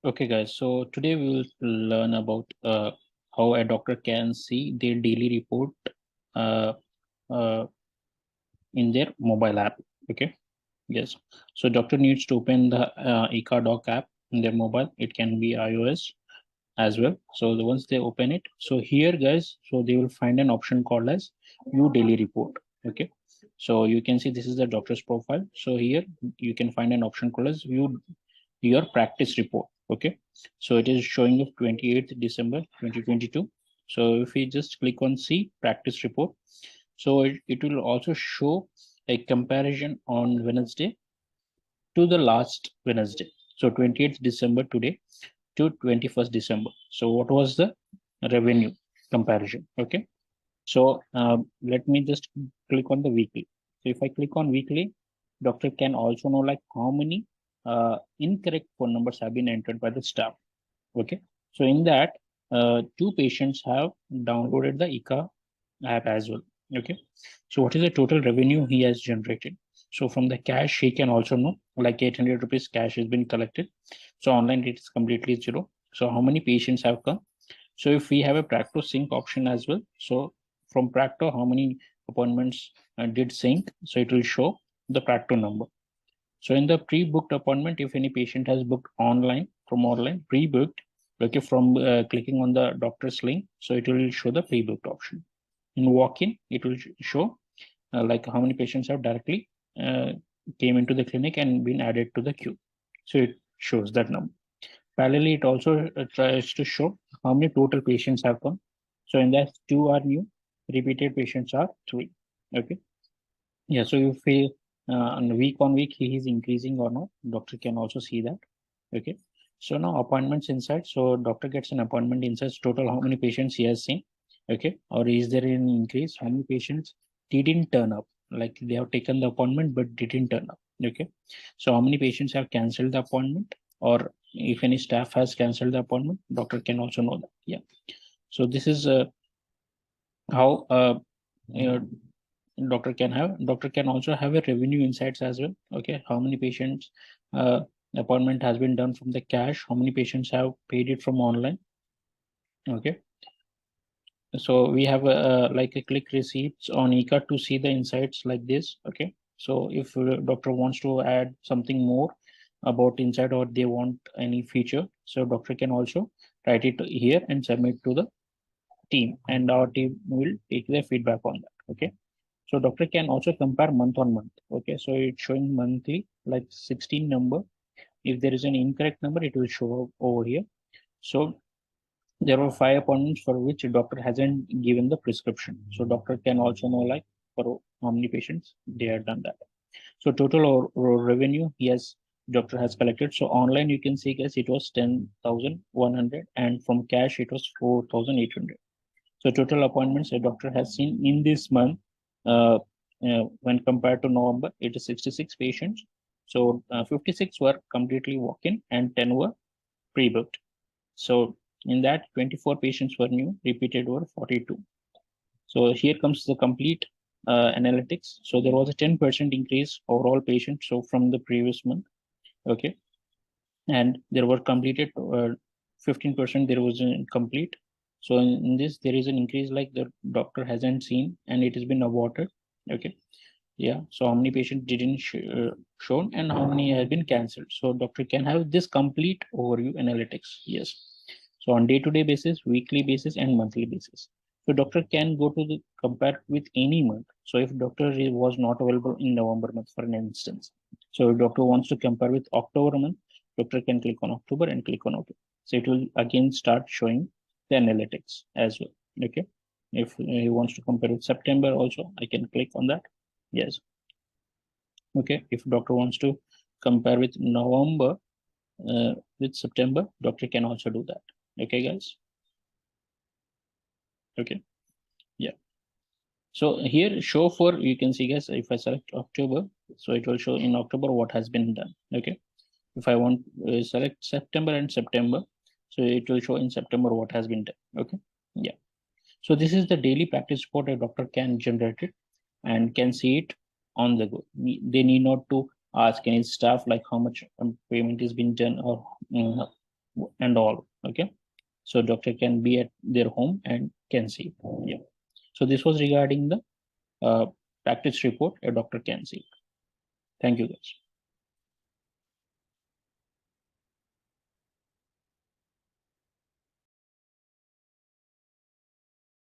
Okay, guys. So today we will learn about how a doctor can see their daily report uh, uh, in their mobile app. Okay. Yes. So doctor needs to open the doc app in their mobile. It can be iOS as well. So once they open it, so here, guys, so they will find an option called as View Daily Report. Okay. So you can see this is the doctor's profile. So here you can find an option called as View your practice report. Okay, so it is showing of 28th December 2022. So if we just click on see practice report, so it will also show a comparison on Wednesday to the last Wednesday. So 28th December today to 21st December. So what was the revenue comparison? Okay, so let me just click on the weekly. So if I click on weekly, doctor can also know like how many incorrect phone numbers have been entered by the staff. Okay. So in that, two patients have downloaded the ICA app as well. Okay. So what is the total revenue he has generated? So from the cash, he can also know like 800 rupees cash has been collected. So online it is completely zero. So how many patients have come? So if we have a Practo sync option as well, so from Practo, how many appointments did sync? So it will show the Practo number. So in the pre-booked appointment, if any patient has booked online from online pre-booked, okay, from clicking on the doctor's link, so it will show the pre-booked option. In walk-in, it will show like how many patients have directly uh, came into the clinic and been added to the queue. So it shows that number. Parallelly, it also tries to show how many total patients have come. So in that, two are new, repeated patients are three. Okay. Yeah. So if we on week he is increasing or not, doctor can also see that. Okay. So now appointments inside. So doctor gets an appointment inside total how many patients he has seen. Okay. Or is there any increase? How many patients didn't turn up? Like they have taken the appointment but didn't turn up. Okay. So how many patients have cancelled the appointment? Or if any staff has cancelled the appointment, doctor can also know that. Yeah. So this is how you know, doctor can also have a revenue insights as well. Okay, how many patients uh, appointment has been done from the cash, how many patients have paid it from online. Okay, so we have like a click receipts on ECA to see the insights like this. Okay, so if doctor wants to add something more about insight or they want any feature, so doctor can also write it here and submit to the team and our team will take their feedback on that. Okay, so doctor can also compare month on month. Okay, so it's showing monthly like 16 number. If there is an incorrect number, it will show over here. So there were 5 appointments for which doctor hasn't given the prescription. So doctor can also know like for how many patients they have done that. So total or revenue he has doctor has collected. So online you can see guys it was 10,100 and from cash it was 4,800. So total appointments a doctor has seen in this month, uh, when compared to November, it is 66 patients. So 56 were completely walk-in and 10 were pre-booked. So in that 24 patients were new, repeated were 42. So here comes the complete analytics. So there was a 10% increase overall patients. So from the previous month, okay, and there were completed 15% there was incomplete. So in this there is an increase like the doctor hasn't seen and it has been aborted. Okay, yeah, so how many patients didn't shown and how many have been cancelled. So doctor can have this complete overview analytics. Yes, so on day-to-day basis, weekly basis and monthly basis. So doctor can go to the compare with any month. So if doctor was not available in November month for an instance, so if doctor wants to compare with October month, doctor can click on October and click on OK. So it will again start showing the analytics as well. Okay, if he wants to compare with September also, I can click on that. Yes. Okay, if doctor wants to compare with November with September, doctor can also do that. Okay, guys. Okay, yeah. So here show for, you can see guys, if I select October, so it will show in October what has been done. Okay, if I want select September and September, so it will show in September what has been done. Okay, yeah. So this is the daily practice report a doctor can generate it and can see it on the go. They need not to ask any staff like how much payment is being done or and all. Okay, so doctor can be at their home and can see. Yeah, so this was regarding the practice report a doctor can see. Thank you guys.